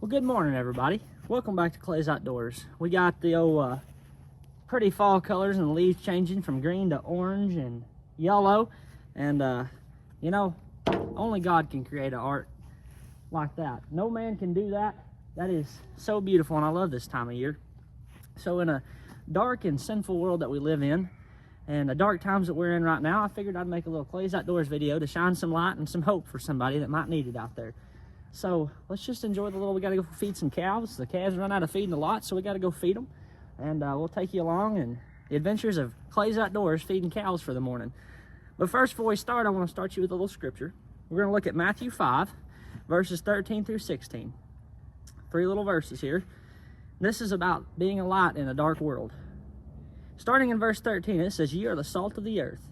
Well, good morning, everybody. Welcome back to Clay's Outdoors. We got the old pretty fall colors and the leaves changing from green to orange and yellow. And, you know, only God can create an art like that. No man can do that. That is so beautiful, and I love this time of year. So in a dark and sinful world that we live in, and the dark times that we're in right now, I figured I'd make a little Clay's Outdoors video to shine some light and some hope for somebody that might need it out there. So let's just enjoy the little, we gotta go feed some cows. The calves run out of feeding a lot, so we gotta go feed them. And we'll take you along in the adventures of Clay's Outdoors feeding cows for the morning. But first, before we start, I wanna start you with a little scripture. We're gonna look at Matthew 5, verses 13 through 16. 3 little verses here. This is about being a light in a dark world. Starting in verse 13, it says, "Ye are the salt of the earth.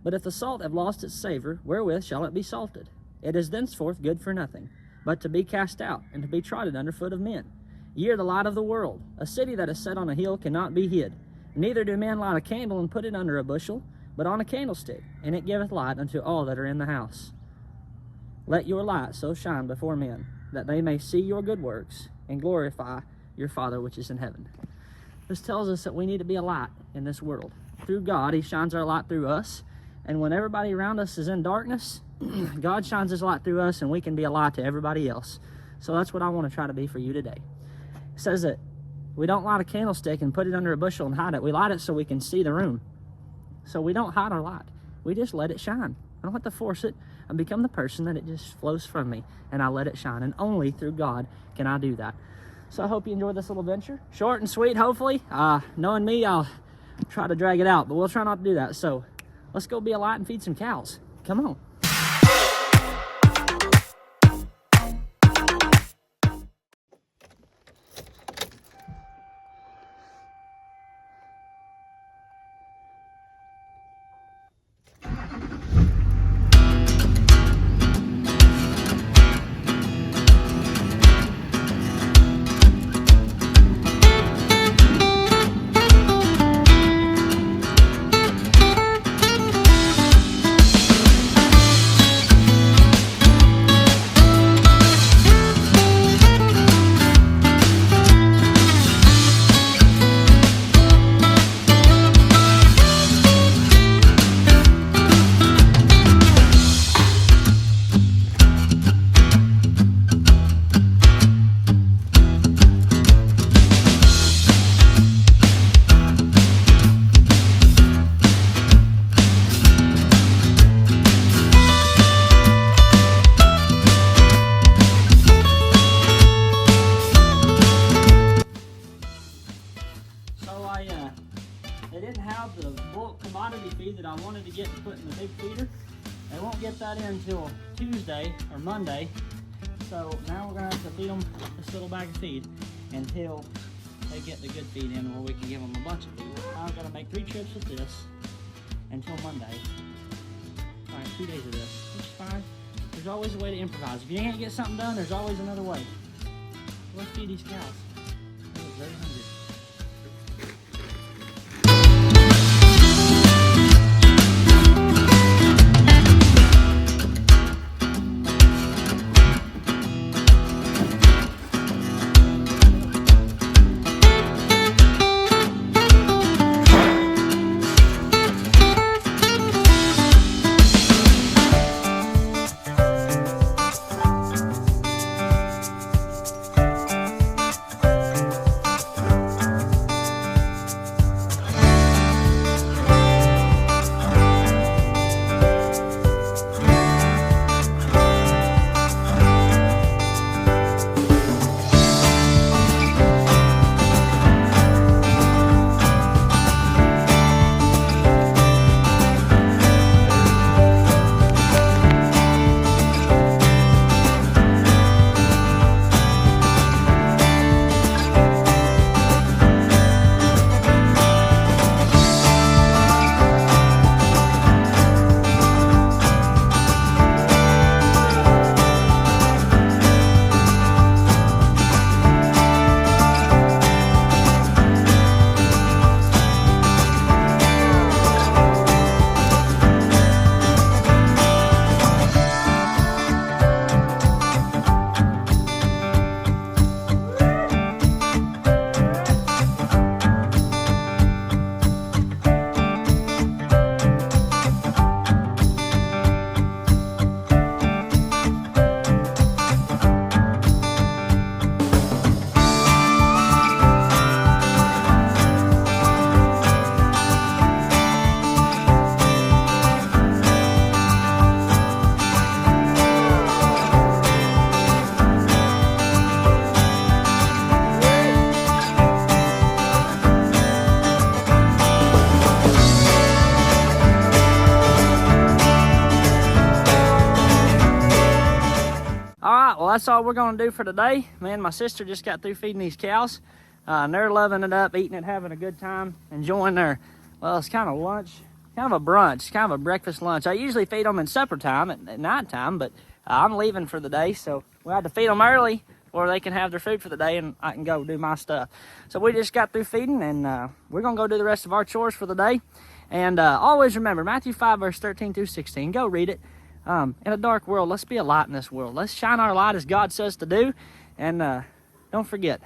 But if the salt have lost its savor, wherewith shall it be salted? It is thenceforth good for nothing, but to be cast out, and to be trodden under foot of men. Ye are the light of the world. A city that is set on a hill cannot be hid. Neither do men light a candle and put it under a bushel, but on a candlestick, and it giveth light unto all that are in the house. Let your light so shine before men, that they may see your good works, and glorify your Father which is in heaven." This tells us that we need to be a light in this world. Through God, He shines our light through us, and when everybody around us is in darkness, God shines His light through us, and we can be a light to everybody else. So that's what I want to try to be for you today. It says that we don't light a candlestick and put it under a bushel and hide it. We light it so we can see the room. So we don't hide our light. We just let it shine. I don't have to force it. I become the person that it just flows from me, and I let it shine. And only through God can I do that. So I hope you enjoyed this little venture. Short and sweet, hopefully. Knowing me, I'll try to drag it out, but we'll try not to do that. So let's go be a light and feed some cows. Come on. They didn't have the bulk commodity feed that I wanted to get and put in the big feeder. They won't get that in until Tuesday or Monday. So now we're gonna have to feed them this little bag of feed until they get the good feed in, where we can give them a bunch of feed. I'm gonna make 3 trips with this until Monday. All right, 2 days of this, which is fine. There's always a way to improvise. If you can't get something done, there's always another way. Let's feed these cows. They're very hungry. that's all we're gonna do for today. Me and my sister just got through feeding these cows. And they're loving it up, eating it, having a good time, enjoying their, well, it's kind of lunch, kind of a brunch, kind of a breakfast lunch. I usually feed them in supper time at night time, but I'm leaving for the day, so we had to feed them early or they can have their food for the day and I can go do my stuff. So we just got through feeding, and we're gonna go do the rest of our chores for the day. And always remember, Matthew 5, verse 13 through 16, go read it. In a dark world, let's be a light in this world. Let's shine our light as God says to do. And don't forget,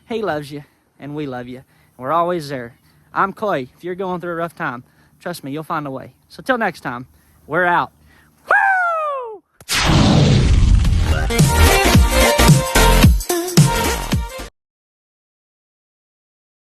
He loves you, and we love you. We're always there. I'm Clay. If you're going through a rough time, trust me, you'll find a way. So till next time, we're out. Woo!